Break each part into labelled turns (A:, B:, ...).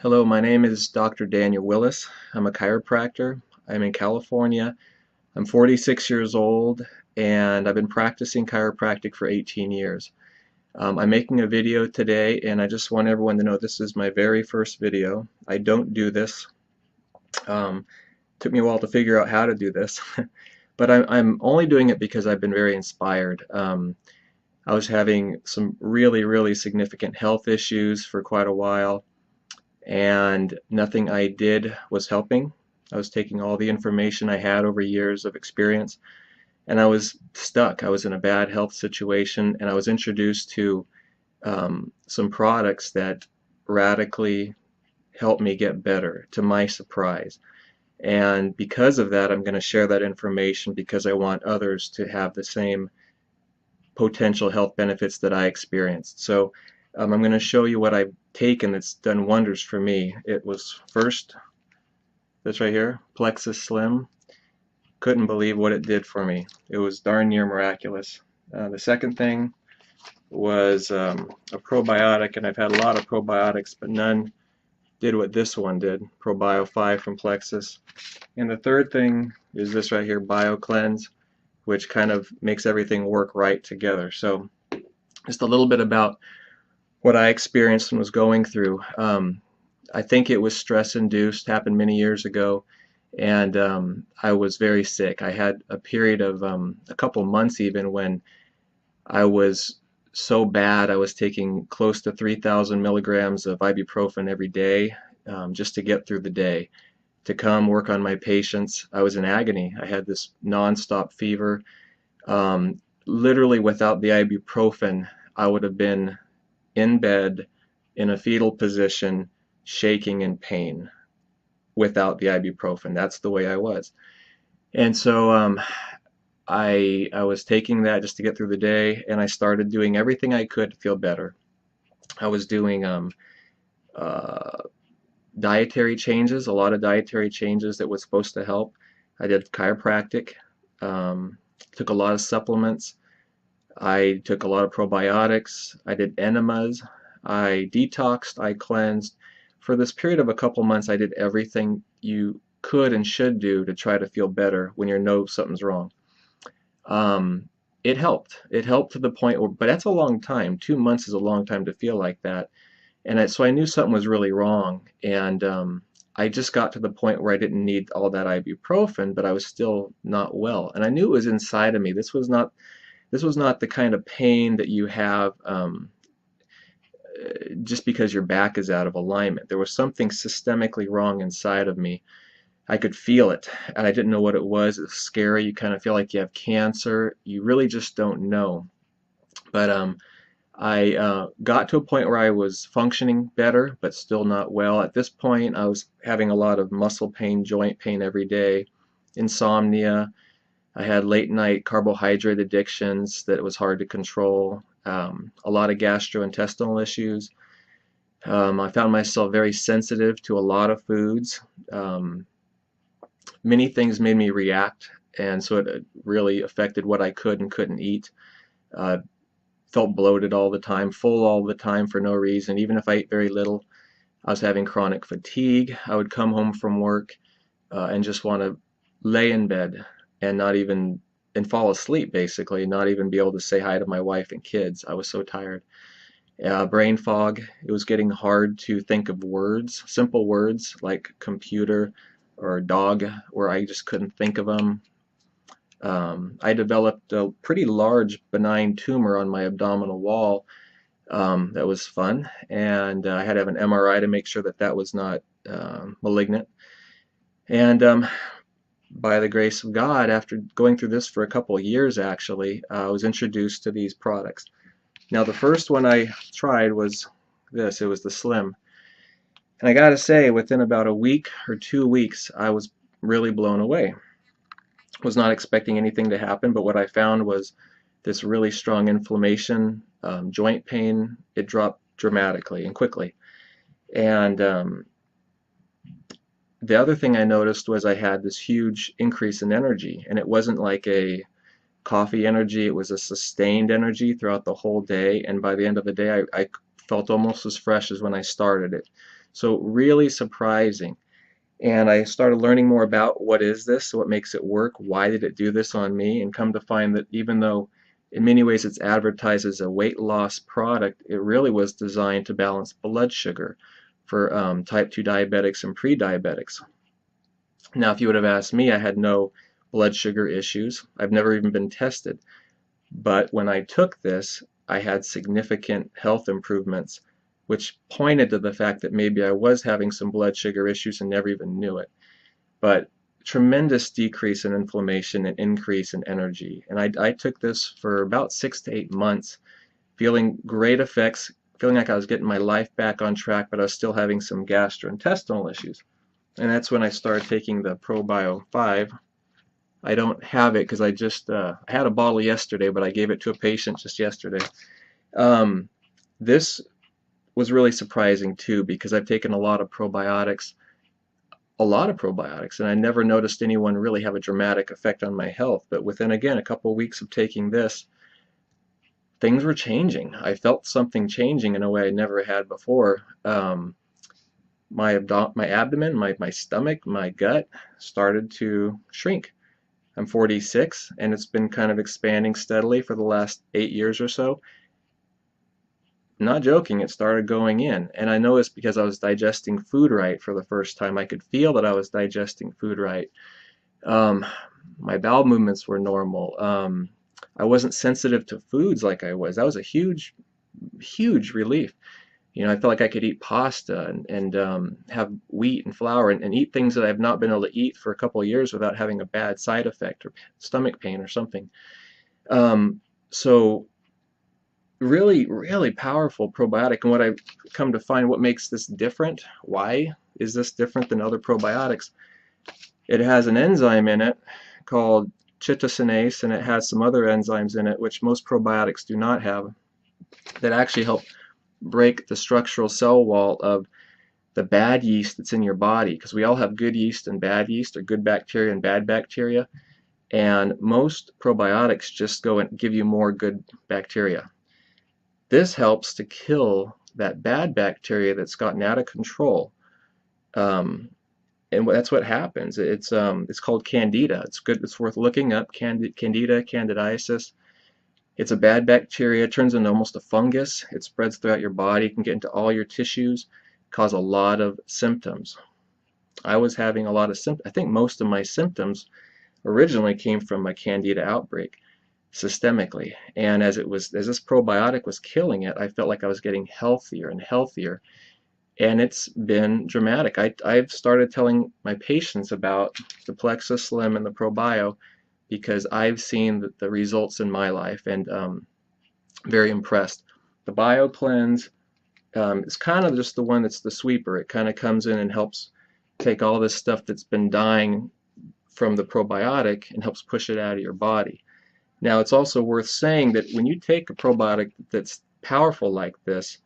A: Hello, my name is Dr. Daniel Willis. I'm a chiropractor. I'm in California. I'm 46 years old and I've been practicing chiropractic for 18 years. I'm making a video today and I just want everyone to know this is my very first video. I don't do this. Um, Took me a while to figure out how to do this, but I'm only doing it because I've been very inspired. I was having some really significant health issues for quite a while, and nothing I did was helping. I was taking all the information I had over years of experience, and I was stuck. I was in a bad health situation, and I was introduced to some products that radically helped me get better, to my surprise. And because of that, I'm going to share that information because I want others to have the same potential health benefits that I experienced. So I'm going to show you what I've taken that's done wonders for me. It was first this right here, Plexus Slim. Couldn't believe what it did for me. It was darn near miraculous. The second thing was a probiotic, and I've had a lot of probiotics, but none did what this one did, Probio 5 from Plexus. And the third thing is this right here, BioCleanse, which kind of makes everything work right together. So just a little bit about what I experienced and was going through. I think it was stress induced, happened many years ago, and I was very sick. I had a period of a couple months even when I was so bad I was taking close to 3,000 milligrams of ibuprofen every day, just to get through the day, to come work on my patients. I was in agony. I had this nonstop fever. Literally without the ibuprofen, I would have been in bed in a fetal position, shaking in pain without the ibuprofen. That's the way I was. And so I was taking that just to get through the day, and I started doing everything I could to feel better. I was doing uh, dietary changes, a lot of dietary changes that was supposed to help. I did chiropractic, took a lot of supplements. I took a lot of probiotics. I did enemas. I detoxed. I cleansed. For this period of a couple months, I did everything you could and should do to try to feel better when you know something's wrong. It helped. It helped to the point where, but that's a long time. 2 months is a long time to feel like that. So I knew something was really wrong. And I just got to the point where I didn't need all that ibuprofen, but I was still not well. And I knew it was inside of me. This was not the kind of pain that you have just because your back is out of alignment. There was something systemically wrong inside of me. I could feel it, and I didn't know what it was. It's scary. You kind of feel like you have cancer. You really just don't know. But I got to a point where I was functioning better, but still not well. At this point, I was having a lot of muscle pain, joint pain every day, insomnia. I had late night carbohydrate addictions that was hard to control, a lot of gastrointestinal issues. I found myself very sensitive to a lot of foods. Many things made me react, and so it really affected what I could and couldn't eat. Uh, Felt bloated all the time, full all the time for no reason. Even if I ate very little, I was having chronic fatigue. I would come home from work and just want to lay in bed and not even and fall asleep, basically, not even be able to say hi to my wife and kids. I was so tired. Brain fog. It was getting hard to think of words, simple words like computer or dog, where I just couldn't think of them. I developed a pretty large benign tumor on my abdominal wall. That was fun, and I had to have an MRI to make sure that that was not malignant. And by the grace of God, after going through this for a couple of years, actually, I was introduced to these products. Now, the first one I tried was this. It was the Slim. And I gotta say, within about a week or 2 weeks, I was really blown away. Was not expecting anything to happen, but what I found was this really strong inflammation, joint pain. It dropped dramatically and quickly. And the other thing I noticed was I had this huge increase in energy, and it wasn't like a coffee energy. It was a sustained energy throughout the whole day, and by the end of the day, I felt almost as fresh as when I started it. So really surprising. And I started learning more about what is this, what makes it work, why did it do this on me, and come to find that even though in many ways it's advertised as a weight loss product, it really was designed to balance blood sugar for type 2 diabetics and pre-diabetics. Now, if you would have asked me, I had no blood sugar issues. I've never even been tested. But when I took this, I had significant health improvements, which pointed to the fact that maybe I was having some blood sugar issues and never even knew it. But tremendous decrease in inflammation and increase in energy. And I took this for about 6 to 8 months, feeling great effects, feeling like I was getting my life back on track, but I was still having some gastrointestinal issues. And that's when I started taking the ProBio 5. I don't have it because I had a bottle yesterday, but I gave it to a patient just yesterday. Um, this was really surprising too because I've taken a lot of probiotics, and I never noticed anyone really have a dramatic effect on my health. But within, again, a couple of weeks of taking this, things were changing. I felt something changing in a way I never had before. My abdomen, my stomach, my gut started to shrink. I'm 46, and it's been kind of expanding steadily for the last 8 years or so. Not joking, it started going in. And I know it's because I was digesting food right for the first time. I could feel that I was digesting food right. Um, my bowel movements were normal. I wasn't sensitive to foods like I was. That was a huge, huge relief. You know, I felt like I could eat pasta and have wheat and flour and eat things that I've not been able to eat for a couple of years without having a bad side effect or stomach pain or something. So really, really powerful probiotic. And what I've come to find, what makes this different, why is this different than other probiotics? It has an enzyme in it called chitosanase, and it has some other enzymes in it, which most probiotics do not have, that actually help break the structural cell wall of the bad yeast that's in your body, because we all have good yeast and bad yeast, or good bacteria and bad bacteria, and most probiotics just go and give you more good bacteria. This helps to kill that bad bacteria that's gotten out of control. And that's what happens. It's called Candida. It's good. It's worth looking up. Candida, candidiasis. It's a bad bacteria. It turns into almost a fungus. It spreads throughout your body. It can get into all your tissues, cause a lot of symptoms. I was having a lot of symptoms. I think most of my symptoms originally came from a Candida outbreak systemically. And as this probiotic was killing it, I felt like I was getting healthier and healthier. And it's been dramatic. I've started telling my patients about the Plexus Slim and the ProBio because I've seen the results in my life, and very impressed. The Bio Cleanse is kind of just the one that's the sweeper. It kind of comes in and helps take all this stuff that's been dying from the probiotic and helps push it out of your body. Now, it's also worth saying that when you take a probiotic that's powerful like this,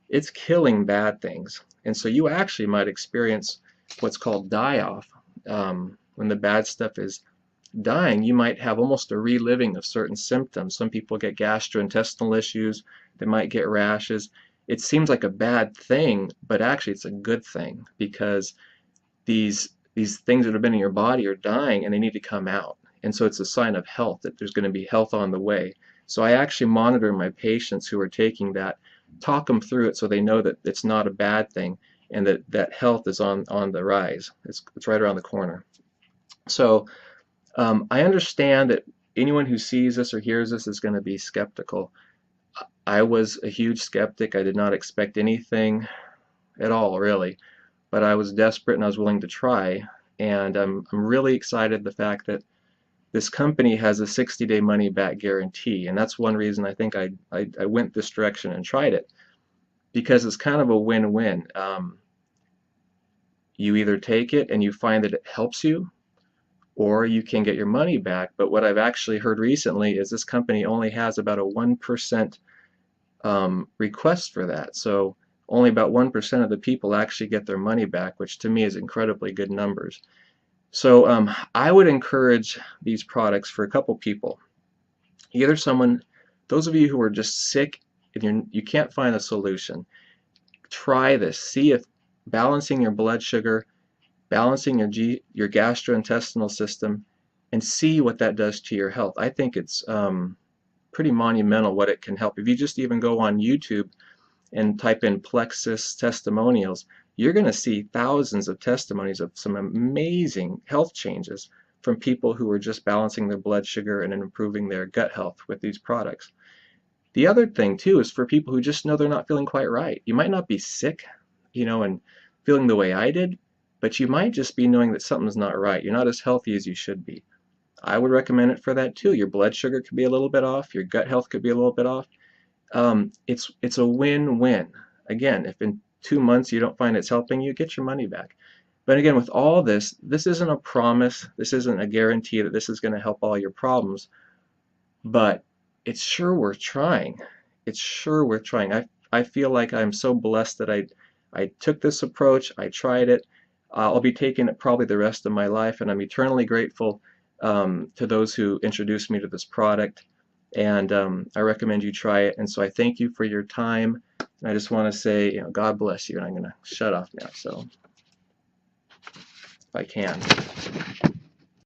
A: it's killing bad things. And so you actually might experience what's called die-off. When the bad stuff is dying, you might have almost a reliving of certain symptoms. Some people get gastrointestinal issues, they might get rashes. It seems like a bad thing, but actually it's a good thing, because these things that have been in your body are dying and they need to come out. And so it's a sign of health, that there's going to be health on the way. So I actually monitor my patients who are taking that, talk them through it so they know that it's not a bad thing, and that health is on the rise. It's right around the corner. So I understand that anyone who sees this or hears this is going to be skeptical. I was a huge skeptic. I did not expect anything at all, really, but I was desperate and I was willing to try. And I'm really excited the fact that this company has a 60-day money-back guarantee, and that's one reason I think I went this direction and tried it, because it's kind of a win-win. You either take it and you find that it helps you, or you can get your money back. But what I've actually heard recently is this company only has about a 1% request for that. So only about 1% of the people actually get their money back, which to me is incredibly good numbers. So I would encourage these products for a couple people. Either those of you who are just sick and you can't find a solution, try this. See if balancing your blood sugar, balancing your gastrointestinal system, and see what that does to your health. I think it's pretty monumental what it can help. If you just even go on YouTube and type in Plexus testimonials, you're going to see thousands of testimonies of some amazing health changes from people who are just balancing their blood sugar and improving their gut health with these products. The other thing too is for people who just know they're not feeling quite right. You might not be sick, and feeling the way I did, but you might just be knowing that something's not right. You're not as healthy as you should be. I would recommend it for that too. Your blood sugar could be a little bit off, your gut health could be a little bit off. It's a win-win. Again, if in 2 months you don't find it's helping you, get your money back. But again, with all this isn't a promise. This isn't a guarantee that this is going to help all your problems. But it's sure worth trying. It's sure worth trying. I feel like I'm so blessed that I took this approach. I tried it. I'll be taking it probably the rest of my life, and I'm eternally grateful to those who introduced me to this product. And I recommend you try it. And so I thank you for your time. And I just want to say, God bless you. And I'm going to shut off now, so if I can.